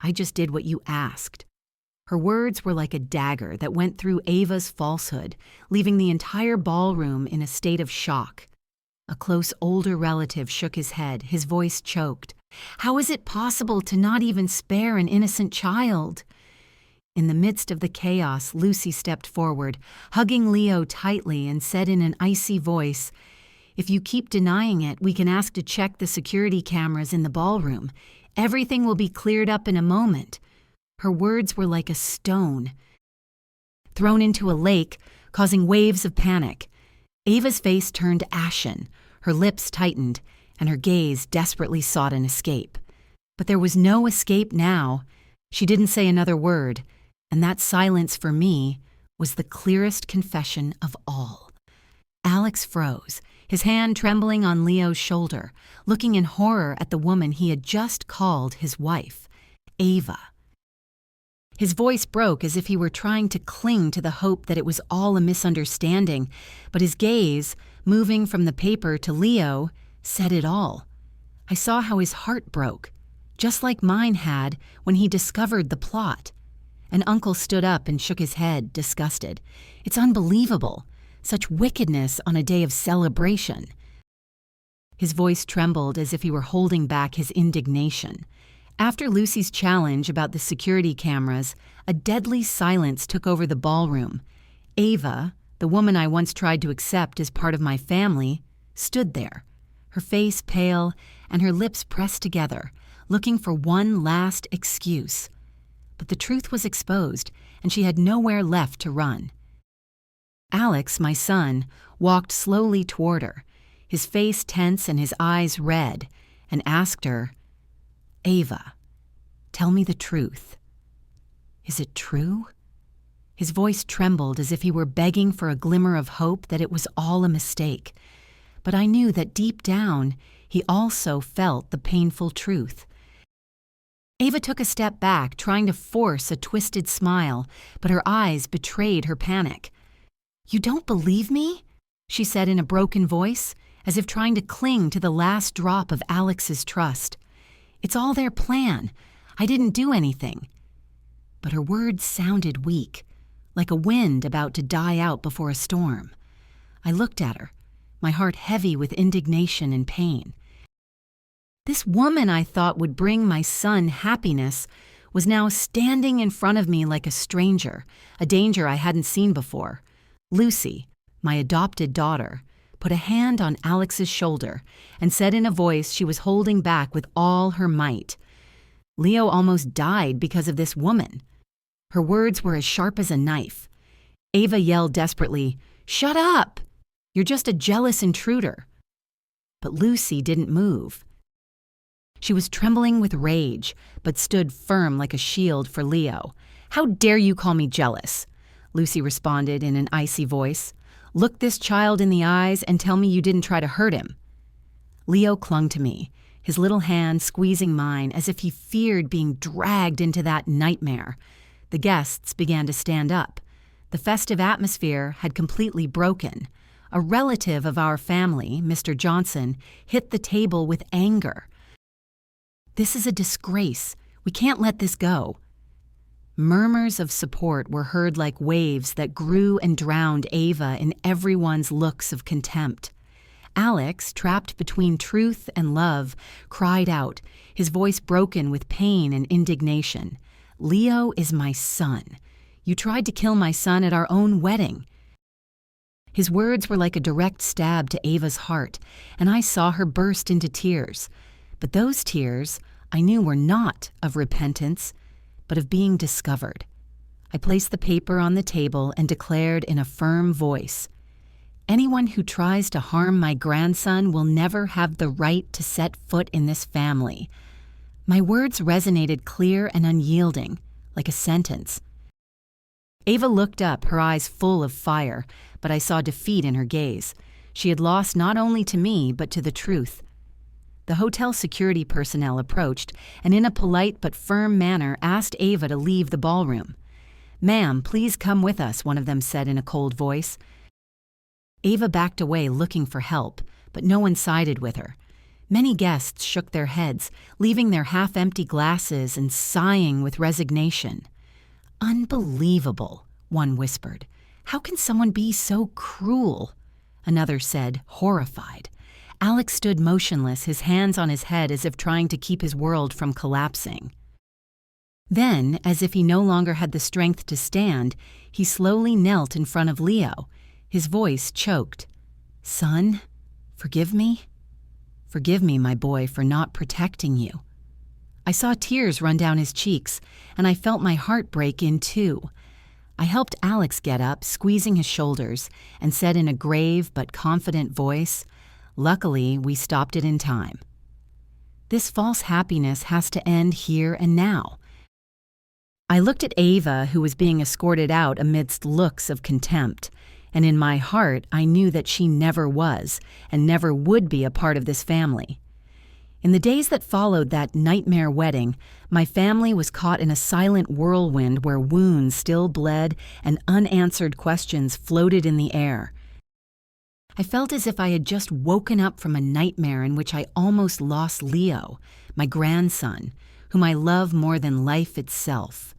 I just did what you asked." Her words were like a dagger that went through Ava's falsehood, leaving the entire ballroom in a state of shock. A close older relative shook his head, his voice choked. "How is it possible to not even spare an innocent child?" In the midst of the chaos, Lucy stepped forward, hugging Leo tightly, and said in an icy voice, "If you keep denying it, we can ask to check the security cameras in the ballroom. Everything will be cleared up in a moment." Her words were like a stone thrown into a lake, causing waves of panic. Ava's face turned ashen, her lips tightened, and her gaze desperately sought an escape. But there was no escape now. She didn't say another word, and that silence for me was the clearest confession of all. Alex froze, his hand trembling on Leo's shoulder, looking in horror at the woman he had just called his wife, Ava. His voice broke as if he were trying to cling to the hope that it was all a misunderstanding, but his gaze, moving from the paper to Leo, said it all. I saw how his heart broke, just like mine had when he discovered the plot. And Uncle stood up and shook his head, disgusted. "It's unbelievable. Such wickedness on a day of celebration." His voice trembled as if he were holding back his indignation. After Lucy's challenge about the security cameras, a deadly silence took over the ballroom. Ava, the woman I once tried to accept as part of my family, stood there, her face pale and her lips pressed together, looking for one last excuse. But the truth was exposed, and she had nowhere left to run. Alex, my son, walked slowly toward her, his face tense and his eyes red, and asked her, "Ava, tell me the truth. Is it true?" His voice trembled as if he were begging for a glimmer of hope that it was all a mistake. But I knew that deep down, he also felt the painful truth. Ava took a step back, trying to force a twisted smile, but her eyes betrayed her panic. "You don't believe me?" she said in a broken voice, as if trying to cling to the last drop of Alex's trust. "It's all their plan. I didn't do anything." But her words sounded weak, like a wind about to die out before a storm. I looked at her, my heart heavy with indignation and pain. This woman I thought would bring my son happiness was now standing in front of me like a stranger, a danger I hadn't seen before. Lucy, my adopted daughter, put a hand on Alex's shoulder and said in a voice she was holding back with all her might, "Leo almost died because of this woman." Her words were as sharp as a knife. Ava yelled desperately, "Shut up! You're just a jealous intruder." But Lucy didn't move. She was trembling with rage, but stood firm like a shield for Leo. "How dare you call me jealous?" Lucy responded in an icy voice. "Look this child in the eyes and tell me you didn't try to hurt him." Leo clung to me, his little hand squeezing mine as if he feared being dragged into that nightmare. The guests began to stand up. The festive atmosphere had completely broken. A relative of our family, Mr. Johnson, hit the table with anger. "This is a disgrace. We can't let this go." Murmurs of support were heard like waves that grew and drowned Ava in everyone's looks of contempt. Alex, trapped between truth and love, cried out, his voice broken with pain and indignation. "Leo is my son. You tried to kill my son at our own wedding." His words were like a direct stab to Ava's heart, and I saw her burst into tears. But those tears, I knew, were not of repentance, but of being discovered. I placed the paper on the table and declared in a firm voice, "Anyone who tries to harm my grandson will never have the right to set foot in this family." My words resonated clear and unyielding, like a sentence. Ava looked up, her eyes full of fire, but I saw defeat in her gaze. She had lost not only to me, but to the truth. The hotel security personnel approached and in a polite but firm manner asked Ava to leave the ballroom. "Ma'am, please come with us," one of them said in a cold voice. Ava backed away looking for help, but no one sided with her. Many guests shook their heads, leaving their half-empty glasses and sighing with resignation. "Unbelievable," one whispered. "How can someone be so cruel?" Another said, horrified. Alex stood motionless, his hands on his head as if trying to keep his world from collapsing. Then, as if he no longer had the strength to stand, he slowly knelt in front of Leo. His voice choked. "Son, forgive me? Forgive me, my boy, for not protecting you." I saw tears run down his cheeks, and I felt my heart break in two. I helped Alex get up, squeezing his shoulders, and said in a grave but confident voice, "Luckily, we stopped it in time. This false happiness has to end here and now." I looked at Ava, who was being escorted out amidst looks of contempt, and in my heart I knew that she never was and never would be a part of this family. In the days that followed that nightmare wedding, my family was caught in a silent whirlwind where wounds still bled and unanswered questions floated in the air. I felt as if I had just woken up from a nightmare in which I almost lost Leo, my grandson, whom I love more than life itself.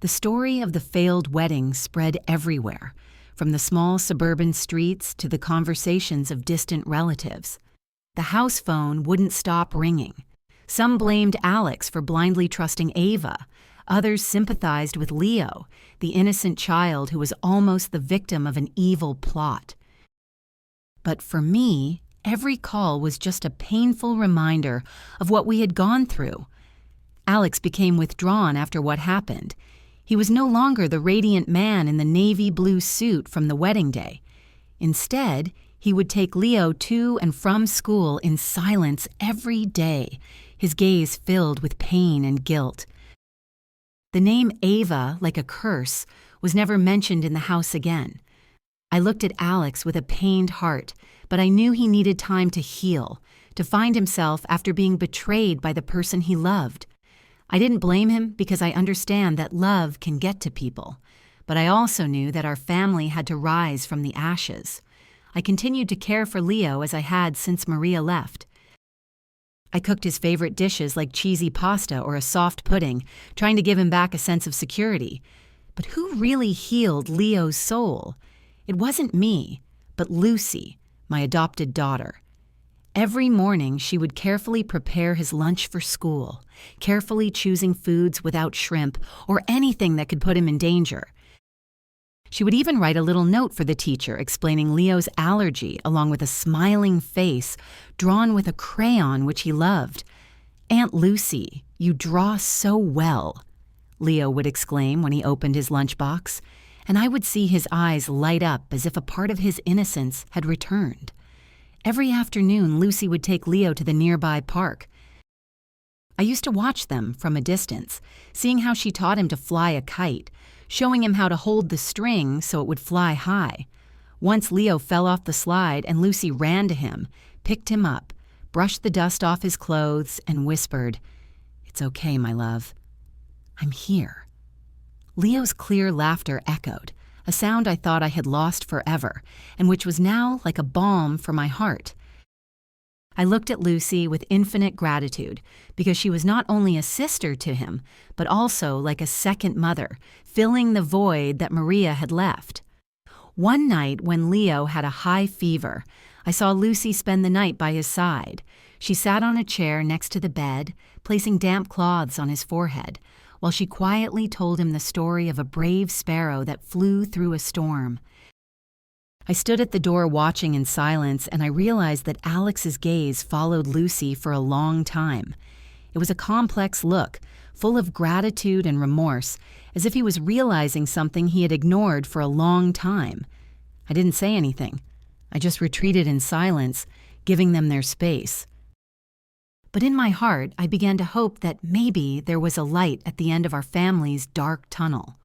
The story of the failed wedding spread everywhere, from the small suburban streets to the conversations of distant relatives. The house phone wouldn't stop ringing. Some blamed Alex for blindly trusting Ava. Others sympathized with Leo, the innocent child who was almost the victim of an evil plot. But for me, every call was just a painful reminder of what we had gone through. Alex became withdrawn after what happened. He was no longer the radiant man in the navy blue suit from the wedding day. Instead, he would take Leo to and from school in silence every day, his gaze filled with pain and guilt. The name Ava, like a curse, was never mentioned in the house again. I looked at Alex with a pained heart, but I knew he needed time to heal, to find himself after being betrayed by the person he loved. I didn't blame him because I understand that love can get to people, but I also knew that our family had to rise from the ashes. I continued to care for Leo as I had since Maria left. I cooked his favorite dishes like cheesy pasta or a soft pudding, trying to give him back a sense of security. But who really healed Leo's soul? It wasn't me, but Lucy, my adopted daughter. Every morning, she would carefully prepare his lunch for school, carefully choosing foods without shrimp or anything that could put him in danger. She would even write a little note for the teacher explaining Leo's allergy along with a smiling face drawn with a crayon which he loved. "Aunt Lucy, you draw so well," Leo would exclaim when he opened his lunchbox, and I would see his eyes light up as if a part of his innocence had returned. Every afternoon, Lucy would take Leo to the nearby park. I used to watch them from a distance, seeing how she taught him to fly a kite, showing him how to hold the string so it would fly high. Once Leo fell off the slide and Lucy ran to him, picked him up, brushed the dust off his clothes, and whispered, "It's okay, my love. I'm here." Leo's clear laughter echoed, a sound I thought I had lost forever, and which was now like a balm for my heart. I looked at Lucy with infinite gratitude because she was not only a sister to him, but also like a second mother, filling the void that Maria had left. One night when Leo had a high fever, I saw Lucy spend the night by his side. She sat on a chair next to the bed, placing damp cloths on his forehead, while she quietly told him the story of a brave sparrow that flew through a storm. I stood at the door watching in silence, and I realized that Alex's gaze followed Lucy for a long time. It was a complex look, full of gratitude and remorse, as if he was realizing something he had ignored for a long time. I didn't say anything. I just retreated in silence, giving them their space. But in my heart, I began to hope that maybe there was a light at the end of our family's dark tunnel.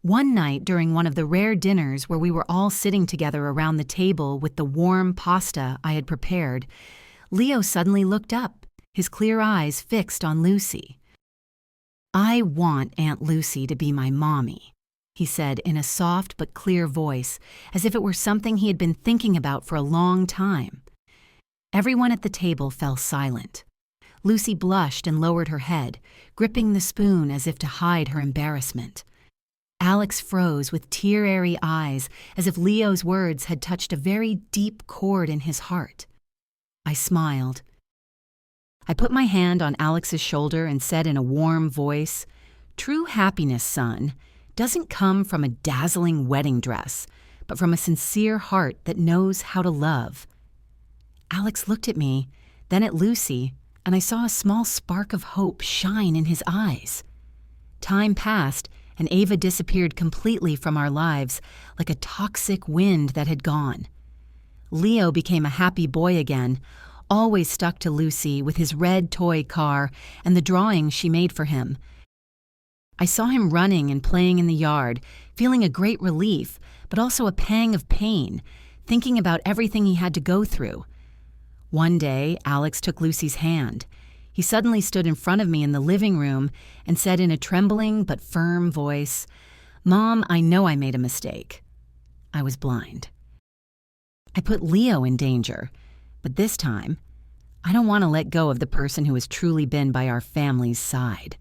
One night during one of the rare dinners where we were all sitting together around the table with the warm pasta I had prepared, Leo suddenly looked up, his clear eyes fixed on Lucy. "I want Aunt Lucy to be my mommy," he said in a soft but clear voice, as if it were something he had been thinking about for a long time. Everyone at the table fell silent. Lucy blushed and lowered her head, gripping the spoon as if to hide her embarrassment. Alex froze with tear-airy eyes, as if Leo's words had touched a very deep chord in his heart. I smiled. I put my hand on Alex's shoulder and said in a warm voice, "True happiness, son, doesn't come from a dazzling wedding dress, but from a sincere heart that knows how to love." Alex looked at me, then at Lucy, and I saw a small spark of hope shine in his eyes. Time passed, and Ava disappeared completely from our lives, like a toxic wind that had gone. Leo became a happy boy again, always stuck to Lucy with his red toy car and the drawings she made for him. I saw him running and playing in the yard, feeling a great relief, but also a pang of pain, thinking about everything he had to go through. One day, Alex took Lucy's hand. He suddenly stood in front of me in the living room and said in a trembling but firm voice, "Mom, I know I made a mistake." I was blind. I put Leo in danger, but this time, I don't want to let go of the person who has truly been by our family's side.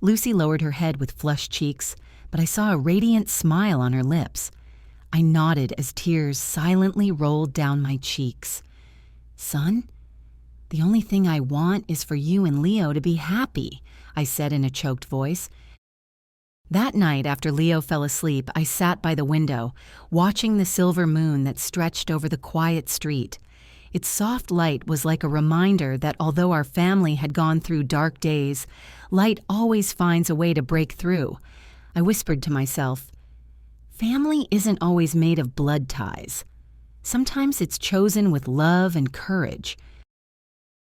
Lucy lowered her head with flushed cheeks, but I saw a radiant smile on her lips. I nodded as tears silently rolled down my cheeks. "Son, the only thing I want is for you and Leo to be happy," I said in a choked voice. That night after Leo fell asleep, I sat by the window, watching the silver moon that stretched over the quiet street. Its soft light was like a reminder that although our family had gone through dark days, light always finds a way to break through. I whispered to myself, "Family isn't always made of blood ties. Sometimes it's chosen with love and courage."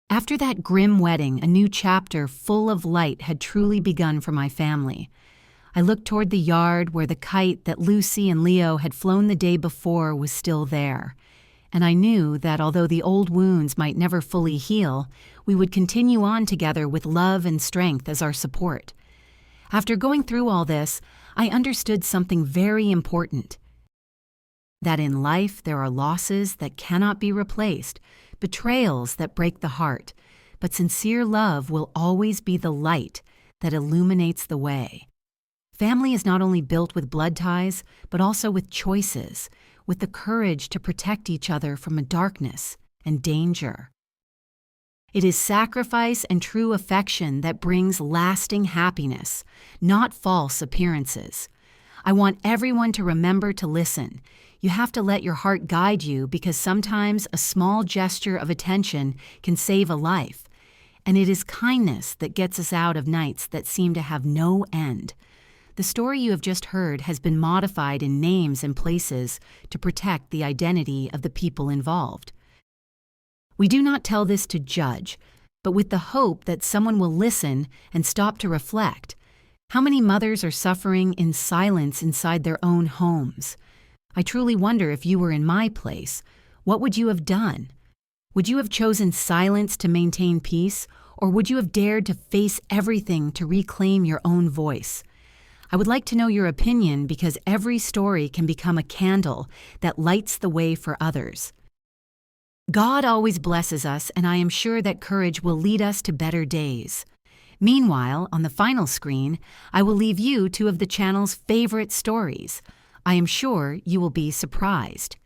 After that grim wedding, a new chapter full of light had truly begun for my family. I looked toward the yard where the kite that Lucy and Leo had flown the day before was still there, and I knew that although the old wounds might never fully heal, we would continue on together with love and strength as our support. After going through all this, I understood something very important. That in life there are losses that cannot be replaced, betrayals that break the heart, but sincere love will always be the light that illuminates the way. Family is not only built with blood ties, but also with choices, with the courage to protect each other from a darkness and danger. It is sacrifice and true affection that brings lasting happiness, not false appearances. I want everyone to remember to listen. You have to let your heart guide you because sometimes a small gesture of attention can save a life. And it is kindness that gets us out of nights that seem to have no end. The story you have just heard has been modified in names and places to protect the identity of the people involved. We do not tell this to judge, but with the hope that someone will listen and stop to reflect. How many mothers are suffering in silence inside their own homes? I truly wonder if you were in my place, what would you have done? Would you have chosen silence to maintain peace, or would you have dared to face everything to reclaim your own voice? I would like to know your opinion because every story can become a candle that lights the way for others. God always blesses us, and I am sure that courage will lead us to better days. Meanwhile, on the final screen, I will leave you two of the channel's favorite stories. I am sure you will be surprised.